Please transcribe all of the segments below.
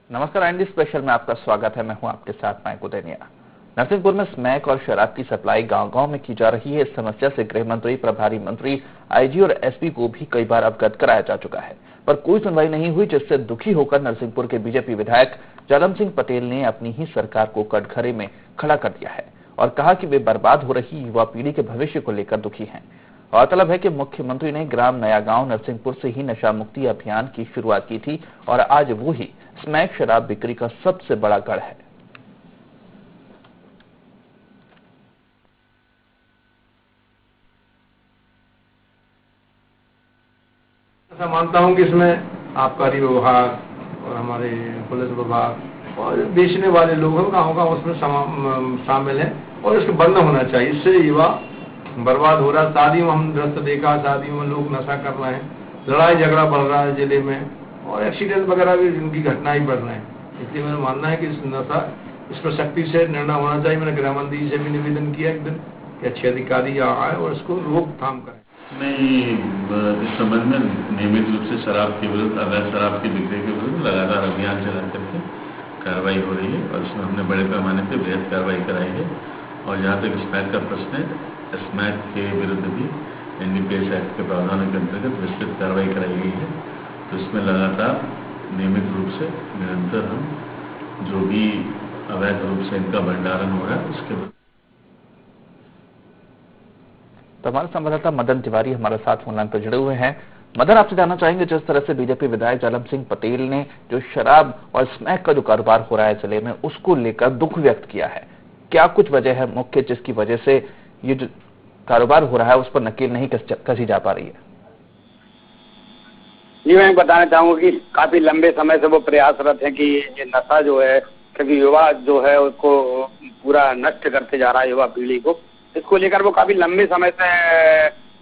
नमस्कार IND special में आपका स्वागत है। मैं हूं आपके साथ मैं उदयनिया। नरसिंहपुर में स्मैक और शराब की सप्लाई गांव-गांव में की जा रही है। इस समस्या से गृह मंत्री, प्रभारी मंत्री, आईजी और एसपी को भी कई बार अवगत कराया जा चुका है, पर कोई सुनवाई नहीं हुई, जिससे दुखी होकर नरसिंहपुर के बीजेपी विधायक जालम सिंह पटेल ने अपनी ही सरकार को कटघरे में खड़ा कर दिया है और कहा कि वे बर्बाद हो रही युवा पीढ़ी के भविष्य को लेकर दुखी हैं। गौरतलब है कि मुख्यमंत्री ने ग्राम नया गांव नरसिंहपुर से ही नशा मुक्ति अभियान की शुरुआत की थी और आज वो ही स्मैक शराब बिक्री का सबसे बड़ा गढ़ है। ऐसा मानता हूं कि इसमें आबकारी विभाग और हमारे पुलिस विभाग और बेचने वाले लोग हैं गाँव उसमें शामिल है और इसको बंद होना चाहिए। इससे युवा बर्बाद हो रहा है। शादियों में हम दृश्य देखा, शादियों में लोग नशा कर रहे हैं, लड़ाई झगड़ा बढ़ रहा है जिले में और एक्सीडेंट वगैरह भी इनकी घटनाएं बढ़ रहे हैं। इसलिए मेरा मानना है कि इस नशा इस पर सख्ती से निर्णय होना चाहिए। मैंने गृह मंत्री जी से भी निवेदन किया एक दिन कि अच्छे अधिकारी आए और इसको रोकथाम करें। इस संबंध में नियमित रूप से शराब के विरुद्ध, अवैध शराब की बिक्री के विरुद्ध लगातार अभियान चला करके कार्रवाई हो रही है और इसमें हमने बड़े पैमाने पर बेहद कार्रवाई कराई है। और जहाँ तक स्मैक का प्रश्न है, स्मैक के विरुद्ध भी एनडीपीएस एक्ट के प्रावधानों के अंतर्गत विस्तृत कार्रवाई कराई गई है। तो इसमें लगातार नियमित रूप से निरंतर हम जो भी अवैध रूप से इनका भंडारण हो रहा है उसके तो हमारे संवाददाता मदन तिवारी हमारे साथ फोनलाइन पर जुड़े हुए हैं। मदन, आपसे जानना चाहेंगे, जिस तरह से बीजेपी विधायक जालम सिंह पटेल ने जो शराब और स्मैक का जो कारोबार हो रहा है जिले में, उसको लेकर दुख व्यक्त किया है, क्या कुछ वजह है मुख्य जिसकी वजह से ये जो कारोबार हो रहा है उस पर नकेल नहीं कसी जा पा रही है? जी, मैं बताना चाहूंगा कि काफी लंबे समय से वो प्रयासरत है कि ये नशा जो है, क्योंकि युवा जो है उसको पूरा नष्ट करते जा रहा है, युवा पीढ़ी को, इसको लेकर वो काफी लंबे समय से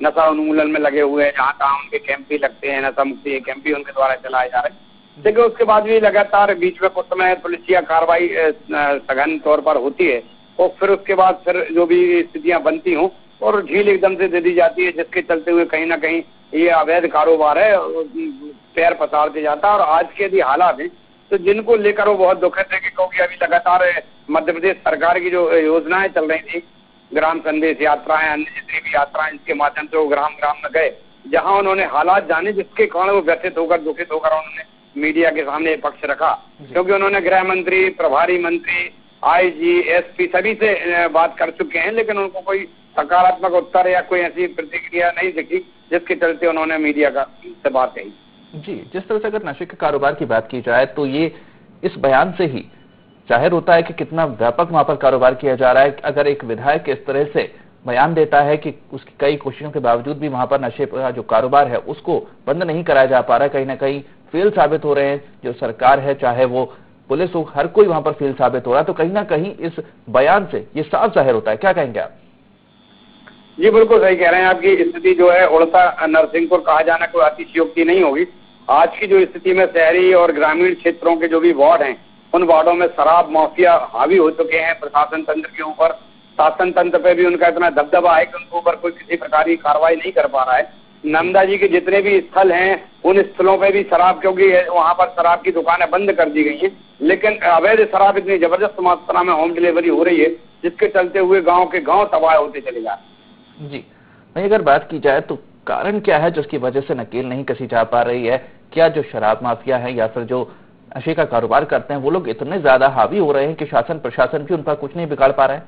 नशा उन्मूलन में लगे हुए हैं। जहाँ तहाँ उनके कैंप भी लगते हैं, नशा मुक्ति कैंप भी उनके द्वारा चलाए जा रहे हैं। लेकिन उसके बाद भी लगातार बीच में कुछ समय पुलिसिया कार्रवाई सघन तौर पर होती है और फिर उसके बाद फिर जो भी स्थितियां बनती हों और ढील एकदम से दे दी जाती है, जिसके चलते हुए कहीं ना कहीं ये अवैध कारोबार है पैर पसारते जाता है। और आज के यदि हालात हैं तो जिनको लेकर वो बहुत दुखद है, क्योंकि अभी लगातार मध्य प्रदेश सरकार की जो योजनाएं चल रही थी, ग्राम संदेश यात्राएं, अन्य जितनी भी यात्राएं, इसके माध्यम से वो ग्राम ग्राम में गए, जहां उन्होंने हालात जाने, जिसके कारण वो व्यथित होकर, दुखित होकर उन्होंने मीडिया के सामने पक्ष रखा। क्योंकि उन्होंने गृह मंत्री, प्रभारी मंत्री, आईजी, एसपी सभी से बात कर चुके हैं, लेकिन उनको कोई सकारात्मक उत्तर या कोई ऐसी प्रतिक्रिया नहीं दिखी, जिसके चलते उन्होंने मीडिया से बात कही। जी, जिस तरह से अगर नशे के कारोबार की बात की जाए तो ये इस बयान से ही जाहिर होता है कि कितना व्यापक वहां पर कारोबार किया जा रहा है। अगर एक विधायक इस तरह से बयान देता है कि उसकी कई कोशिशों के बावजूद भी वहां पर नशे का जो कारोबार है उसको बंद नहीं कराया जा पा रहा है, कहीं ना कहीं फेल साबित हो रहे हैं जो सरकार है, चाहे वो पुलिस हो, हर कोई वहां पर फेल साबित हो रहा है। तो कहीं ना कहीं इस बयान से ये साफ जाहिर होता है। क्या कहेंगे आप? जी, बिल्कुल सही कह रहे हैं। आपकी स्थिति जो है उड़ता नरसिंहपुर कहा जाना कोई अतिशयोक्ति नहीं होगी। आज की जो स्थिति में शहरी और ग्रामीण क्षेत्रों के जो भी वार्ड हैं, उन वार्डों में शराब माफिया हावी हो चुके हैं। प्रशासन तंत्र के ऊपर, शासन तंत्र पे भी उनका इतना दबदबा है कि उनके ऊपर कोई किसी प्रकार की कार्रवाई नहीं कर पा रहा है। नर्मदा जी के जितने भी स्थल हैं, उन स्थलों पे भी शराब, क्योंकि वहां पर शराब की दुकानें बंद कर दी गई हैं, लेकिन अवैध शराब इतनी जबरदस्त मात्रा में होम डिलीवरी हो रही है, जिसके चलते हुए गांव के गांव तबाह होते चले जा रहे हैं। जी, वहीं अगर बात की जाए तो कारण क्या है जिसकी वजह से नकेल नहीं कसी जा पा रही है? क्या जो शराब माफिया है या फिर जो नशे का कारोबार करते हैं वो लोग इतने ज्यादा हावी हो रहे हैं कि शासन प्रशासन भी उनका कुछ नहीं बिगाड़ पा रहा है?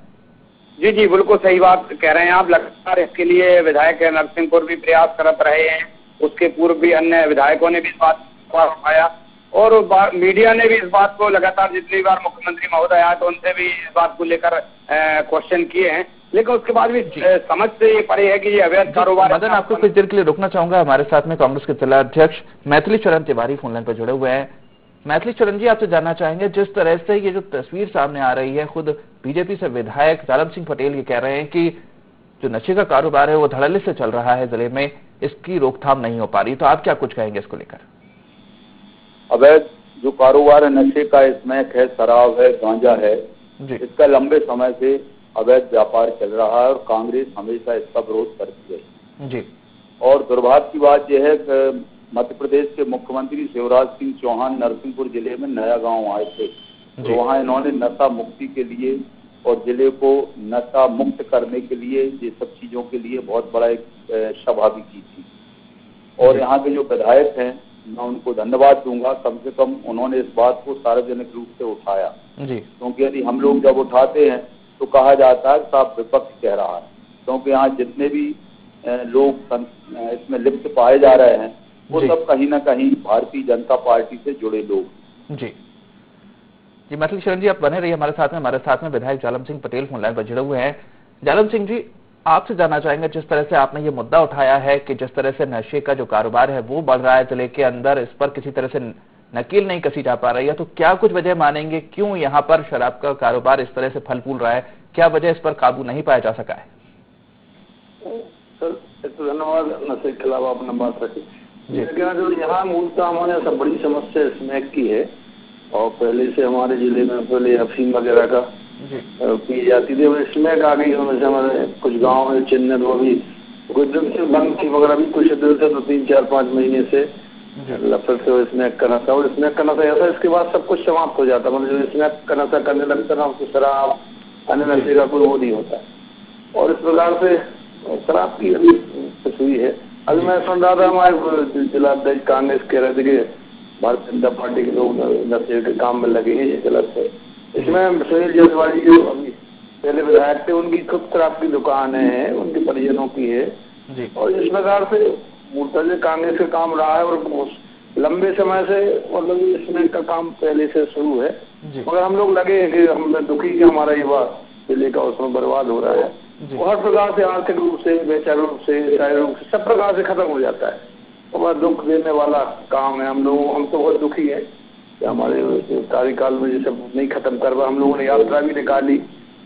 जी जी, बिल्कुल सही बात कह रहे हैं आप। लगातार इसके लिए विधायक नरसिंहपुर भी प्रयास करते रहे हैं, उसके पूर्व भी अन्य विधायकों ने भी इस बात को उठाया और मीडिया ने भी इस बात को लगातार, जितनी बार मुख्यमंत्री महोदय आए तो उनसे भी इस बात को लेकर क्वेश्चन किए हैं, लेकिन उसके बाद भी समझ से ये परे है कि ये अवैध कारोबार। मदन, आपको कुछ देर के लिए रुकना चाहूंगा। हमारे साथ में कांग्रेस के जिला अध्यक्ष मैथिली चरण तिवारी फोनलाइन पर जुड़े हुए हैं। मैथिली चरण जी, आपसे जानना चाहेंगे, जिस तरह से ये जो तस्वीर सामने आ रही है, खुद बीजेपी से विधायक जालम सिंह पटेल ये कह रहे हैं कि जो नशे का कारोबार है वो धड़ल्ले से चल रहा है जिले में, इसकी रोकथाम नहीं हो पा रही, तो आप क्या कुछ कहेंगे इसको लेकर? अवैध जो कारोबार है, नशे का, स्मैक है, शराब है, गांजा है, इसका लंबे समय से अवैध व्यापार चल रहा है और कांग्रेस हमेशा इसका विरोध करती है। जी। और दुर्भाग्य की बात यह है कि मध्य प्रदेश के मुख्यमंत्री शिवराज सिंह चौहान नरसिंहपुर जिले में नया गांव आए थे, तो वहाँ इन्होंने नशा मुक्ति के लिए और जिले को नशा मुक्त करने के लिए, ये सब चीजों के लिए बहुत बड़ा एक सभा भी की थी। और यहाँ के जो विधायक हैं, मैं उनको धन्यवाद दूंगा, कम से कम उन्होंने इस बात को सार्वजनिक रूप से उठाया, क्योंकि यदि हम लोग जब उठाते हैं तो कहा जाता है साफ विपक्ष कह रहा है, क्योंकि यहाँ जितने भी लोग इसमें लिप्त पाए जा रहे हैं वो सब कहीं ना कहीं भारतीय जनता पार्टी से जुड़े लोग। जी मैथिली शरण जी, आप बने रहिए हमारे साथ में विधायक जालम सिंह पटेल फोन लाइन पर जुड़े हुए हैं। जालम सिंह जी, आपसे जानना चाहेंगे, जिस तरह से आपने ये मुद्दा उठाया है कि जिस तरह से नशे का जो कारोबार है वो बढ़ रहा है जिले के अंदर, इस पर किसी तरह से नकेल नहीं कसी जा पा रही है, तो क्या कुछ वजह मानेंगे क्यों यहाँ पर शराब का कारोबार इस तरह से फल फूल रहा है? क्या वजह इस पर काबू नहीं पाया जा सका है? सर धन्यवाद, नशे के अलावा अपना बात रखी। जो यहाँ मूलतः हमारे यहाँ सब बड़ी समस्या स्मैक की है, और पहले से हमारे जिले में पहले अफीम वगैरह का पी जाती थी, स्मैक आ गई। जैसे हमारे कुछ गाँव है चिन्ह, वो भी कुछ दिन से बंद थी, मगर अभी कुछ दिन से 3-4-5 महीने से फिर से स्मैक का नशा, और स्मैक का नशा ऐसा इसके बाद सब कुछ समाप्त हो जाता, मतलब जो स्मैक का नशा करने लगता ना उसको शराब अन्य नशे का कोई वो नहीं होता। और इस प्रकार से शराब की अभी कुछ हुई है। अभी मैं सुन रहा था हमारे जिला अध्यक्ष कांग्रेस कह रहे थे कि भारतीय जनता पार्टी के लोग नशे के काम में लगे हैं, ये गलत है। इसमें सुनील जायसवाल जो अभी पहले विधायक थे, उनकी खुद शराब की दुकान है, उनके परिजनों की है, और इस प्रकार से मूलतः कांग्रेस का काम रहा है, और लंबे समय से मतलब इसमें का काम पहले से शुरू है, मगर हम लोग लगे हैं कि हम दुखी कि हमारा युवा जिले का उसमें बर्बाद हो रहा है। वो हर प्रकार से आर्थिक रूप से, वैचारिक रूप से, शारीरिक रूप से, सब प्रकार से खत्म हो जाता है। और बहुत दुख देने वाला काम है। हम तो बहुत दुखी है कि हमारे कार्यकाल में ये सब नहीं खत्म कर पाए। हम लोगों ने यात्रा भी निकाली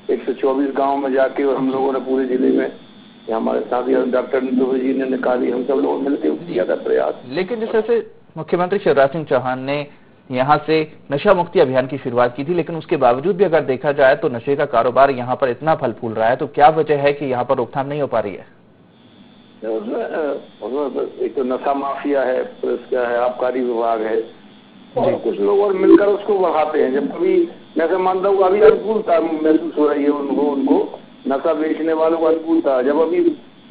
124 गाँव में जाके, और हम लोगों ने पूरे जिले में, हमारे साथी डॉक्टर नीतू जी ने निकाली, हम सब लोग मिलकर किया था प्रयास। लेकिन जिस तरह से मुख्यमंत्री शिवराज सिंह चौहान ने यहाँ से नशा मुक्ति अभियान की शुरुआत की थी, लेकिन उसके बावजूद भी अगर देखा जाए तो नशे का कारोबार यहाँ पर इतना फल फूल रहा है, तो क्या वजह है कि यहाँ पर रोकथाम नहीं हो पा रही है? एक तो नशा माफिया है, पुलिस का है, आबकारी विभाग है, और कुछ लोग और मिलकर उसको बढ़ाते हैं। जब कभी मैं ऐसा मानता हूँ अभी अनुकूलता महसूस हो रही है उनको नशा बेचने वालों को अनुकूलता। जब अभी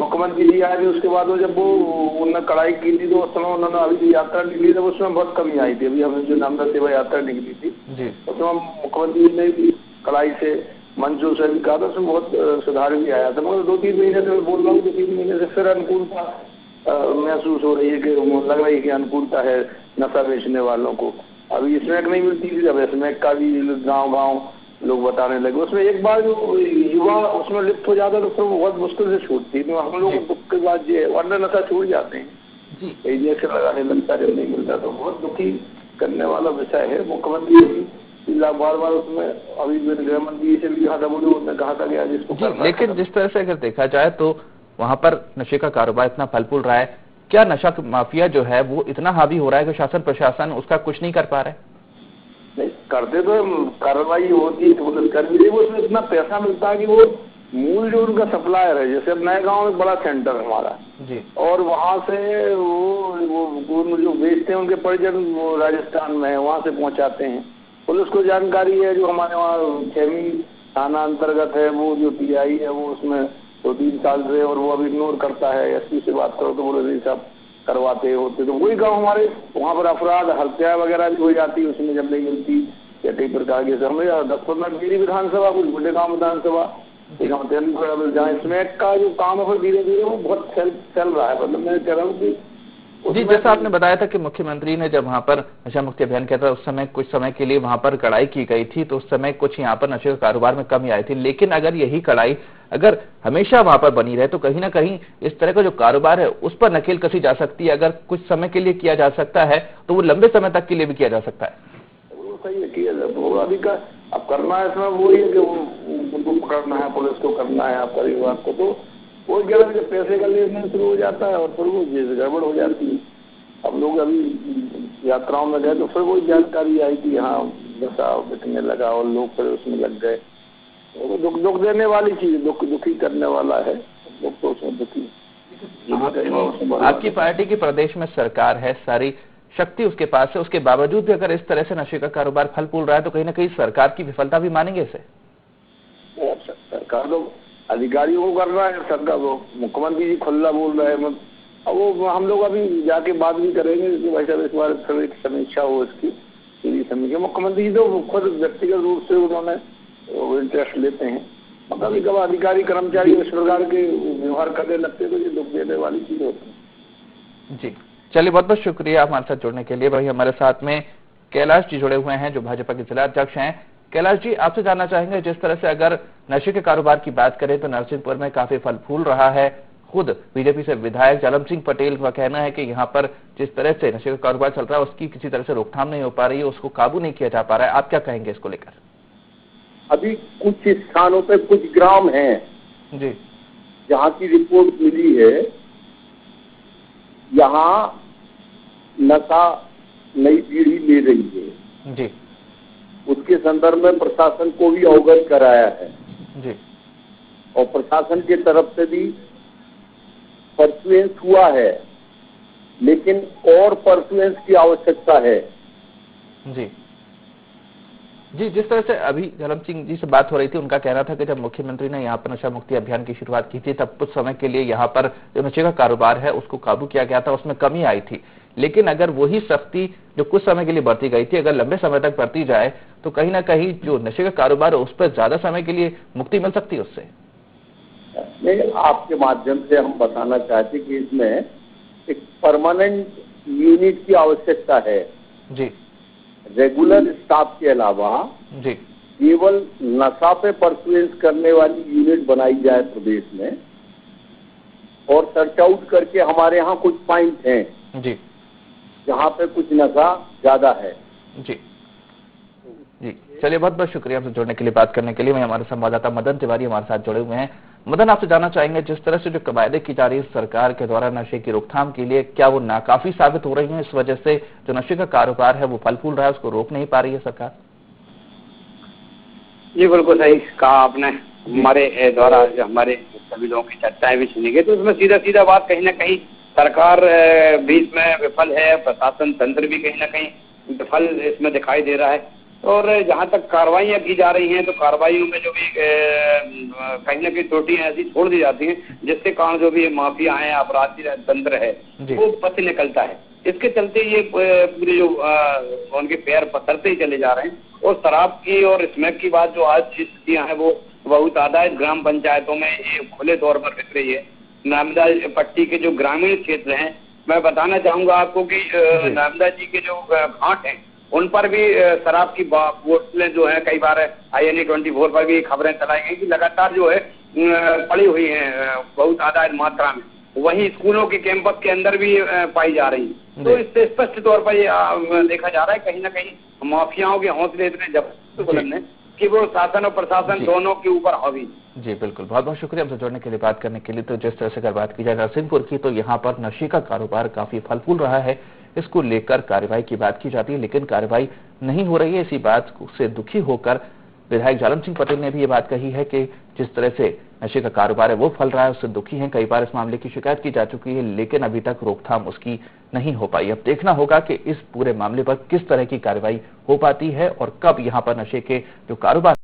मुख्यमंत्री जी आए थे उसके बाद जब वो उन्होंने कड़ाई की थी, तो उस समय उन्होंने अभी जो यात्रा निकली थी उसमें बहुत कमी आई थी। अभी हमने जो नर्मदा सेवा यात्रा निकली थी उसमें मुख्यमंत्री जी ने भी कड़ाई से मंचों से भी कहा था, उसमें बहुत सुधार भी आया था। मगर 2-3 महीने से मैं बोल रहा हूँ, 2-3 महीने से फिर अनुकूलता महसूस हो रही है कि लग रही है कि अनुकूलता है नशा बेचने वालों को। अभी स्मैक नहीं मिलती थी, अब स्मैक का भी गाँव लोग बताने लगे। उसमें एक बार जो युवा उसमें लिप्त हो जाता तो फिर वो बहुत मुश्किल से छूटती। तो हम लोग दुख के बाद ये वरना नशा छूट जाते हैं, इंजेक्शन लगाने लगता जब नहीं मिलता, तो बहुत दुखी करने वाला विषय है। मुख्यमंत्री बार बार उसमें अभी गृह मंत्री से भी कहा था, उन्होंने कहा था कि जिसको लेकिन जिस तरह से अगर देखा जाए तो वहाँ पर नशे का कारोबार इतना फल फूल रहा है, क्या नशा माफिया जो है वो इतना हावी हो रहा है कि शासन प्रशासन उसका कुछ नहीं कर पा रहा है? नहीं करते तो कार्रवाई होती है, पुलिस कर भी, वो उसमें इतना पैसा मिलता है कि वो मूल जो उनका सप्लायर है, जैसे अब नए गांव में बड़ा सेंटर है हमारा जी, और वहाँ से वो जो बेचते हैं उनके परिजन वो राजस्थान में है, वहाँ से पहुँचाते हैं। पुलिस को जानकारी है, जो हमारे वहाँ 6वीं थाना अंतर्गत है, वो जो PI है वो उसमें 2-3 साल से, और वो अभी इग्नोर करता है। SP से बात करो तो बोले सब करवाते होते, तो वही गांव हमारे वहाँ पर अपराध हत्या वगैरह भी हो जाती है उसमें जब नहीं मिलती, या कई प्रकार के। हमें 10-15 मेरी विधानसभा, कुछ बुढ़े गाँव विधानसभा, जहाँ स्मैक का जो काम है फिर धीरे धीरे वो बहुत चल रहा है। मतलब मैं कह रहा हूँ कि जी, जैसा आपने बताया था कि मुख्यमंत्री ने जब वहाँ पर नशा मुक्ति अभियान किया था उस समय कुछ समय के लिए वहाँ पर कड़ाई की गई थी, तो उस समय कुछ यहाँ पर नशे के कारोबार में कमी आई थी। लेकिन अगर यही कड़ाई अगर हमेशा वहाँ पर बनी रहे तो कहीं ना कहीं इस तरह का जो कारोबार है उस पर नकेल कसी जा सकती है। अगर कुछ समय के लिए किया जा सकता है तो वो लंबे समय तक के लिए भी किया जा सकता है। वो सही है, किया जाता है। अभी का अब करना है इसमें वो है कि उनको पकड़ना है, पुलिस को करना है, आपका विभाग को, तो वो जब पैसे का लेन देन शुरू हो जाता है और फिर वो गड़बड़ हो जाती है। हम लोग अभी यात्राओं में गए तो फिर वो जानकारी आई कि यहाँ नशा बिकने लगा और लोग फिर उसमें लग गए। तो दुख देने वाली चीज, दुखी करने वाला है, लोग तो उसमें दुखी आपकी पार्टी की प्रदेश में सरकार है, सारी शक्ति उसके पास है, उसके बावजूद भी अगर इस तरह से नशे का कारोबार फल फूल रहा है तो कहीं ना कहीं सरकार की विफलता भी मानेंगे इसे? सरकार तो अधिकारियों को कर रहा है, सरकार वो मुख्यमंत्री जी खुला बोल रहे हैं। अब वो हम लोग अभी जाके बात भी करेंगे कि भाई साहब इस बार फिर एक समीक्षा हो इसकी पूरी समीक्षा। मुख्यमंत्री जी तो खुद व्यक्तिगत रूप से उन्होंने इंटरेस्ट लेते हैं, कभी कभी अधिकारी कर्मचारी इस प्रकार के व्यवहार करने लगते तो ये दुख देने वाली चीज होती है। जी चलिए, बहुत बहुत शुक्रिया हमारे साथ जुड़ने के लिए। भाई हमारे साथ में कैलाश जी जुड़े हुए हैं जो भाजपा के जिला अध्यक्ष हैं। कैलाश जी, आपसे जानना चाहेंगे, जिस तरह से अगर नशे के कारोबार की बात करें तो नरसिंहपुर में काफी फल फूल रहा है। खुद बीजेपी से विधायक जालम सिंह पटेल का कहना है कि यहाँ पर जिस तरह से नशे का कारोबार चल रहा है उसकी किसी तरह से रोकथाम नहीं हो पा रही है, उसको काबू नहीं किया जा पा रहा है। आप क्या कहेंगे इसको लेकर? अभी कुछ स्थानों पे कुछ ग्राम हैं जी, जहाँ की रिपोर्ट मिली है, यहाँ नशा नई पीढ़ी ले रही है जी, उसके संदर्भ में प्रशासन को भी अवगत कराया है जी, और प्रशासन की तरफ से भी परसुएंस हुआ है, लेकिन और परसुएंस की आवश्यकता है। जी जी, जिस तरह से अभी जालम सिंह जी से बात हो रही थी, उनका कहना था कि जब मुख्यमंत्री ने यहाँ पर नशा मुक्ति अभियान की शुरुआत की थी तब कुछ समय के लिए यहाँ पर जो नशे का कारोबार है उसको काबू किया गया था, उसमें कमी आई थी। लेकिन अगर वही सख्ती जो कुछ समय के लिए बरती गई थी अगर लंबे समय तक बरती जाए तो कहीं ना कहीं जो नशे का कारोबार है उस पर ज्यादा समय के लिए मुक्ति मिल सकती है उससे। नहीं, आपके माध्यम से हम बताना चाहते कि इसमें एक परमानेंट यूनिट की आवश्यकता है जी, रेगुलर स्टाफ के अलावा जी, केवल नशा पे परसुएंस करने वाली यूनिट बनाई जाए प्रदेश में, और सर्च आउट करके हमारे यहाँ कुछ पॉइंट हैं जी, जहाँ पे कुछ नशा ज्यादा है। जी जी, चलिए बहुत बहुत शुक्रिया हमसे जुड़ने के लिए, बात करने के लिए। मैं हमारे संवाददाता मदन तिवारी हमारे साथ जुड़े हुए हैं। मदन, आपसे जानना चाहेंगे, जिस तरह से जो कवायदे की जा रही है सरकार के द्वारा नशे की रोकथाम के लिए, क्या वो नाकाफी साबित हो रही है? इस वजह से जो नशे का कारोबार है वो फल फूल रहा है, उसको रोक नहीं पा रही है सरकार? ये बिल्कुल सही कहा आपने। हमारे द्वारा जो हमारे सभी लोगों की चर्चाएं भी सुनी गई तो उसमें सीधा सीधा बात कहीं ना कहीं सरकार भी इसमें विफल है, प्रशासन तंत्र भी कहीं ना कहीं विफल इसमें दिखाई दे रहा है। और जहाँ तक कार्रवाइयाँ की जा रही हैं तो कार्रवाइयों में जो भी कहीं ना कहीं त्रुटियां ऐसी छोड़ दी जाती हैं जिसके कारण जो भी माफिया है, अपराधी तंत्र है वो पथ निकलता है। इसके चलते ये पूरे जो उनके पैर पसरते ही चले जा रहे हैं। और शराब की और स्मैक की बात जो आज स्थितियां हैं वो बहुत आदायत ग्राम पंचायतों में ये खुले तौर पर दिख रही है। नर्मदा पट्टी के जो ग्रामीण क्षेत्र हैं, मैं बताना चाहूंगा आपको कि नर्मदा जी के जो घाट हैं उन पर भी शराब की बोतलें जो है, कई बार INA 24 पर भी खबरें चलाई गई कि लगातार जो है पड़ी हुई हैं बहुत आदायत मात्रा में। वहीं स्कूलों के कैंपस के अंदर भी पाई जा रही है। तो इससे स्पष्ट तौर पर ये देखा जा रहा है कहीं ना कहीं माफियाओं के हौसले इतने जबरदस्त बुलंद हैं कि वो शासन और प्रशासन दोनों के ऊपर हावी। जी बिल्कुल, बहुत बहुत शुक्रिया हमसे जुड़ने के लिए, बात करने के लिए। तो जिस तरह से अगर बात की जाए नरसिंहपुर की, तो यहाँ पर नशे का कारोबार काफी फल फूल रहा है। इसको लेकर कार्रवाई की बात की जाती है लेकिन कार्रवाई नहीं हो रही है। इसी बात से दुखी होकर विधायक जालम सिंह पटेल ने भी ये बात कही है कि जिस तरह से नशे का कारोबार है वो फल रहा है, उससे दुखी हैं। कई बार इस मामले की शिकायत की जा चुकी है लेकिन अभी तक रोकथाम उसकी नहीं हो पाई। अब देखना होगा कि इस पूरे मामले पर किस तरह की कार्रवाई हो पाती है और कब यहाँ पर नशे के जो कारोबार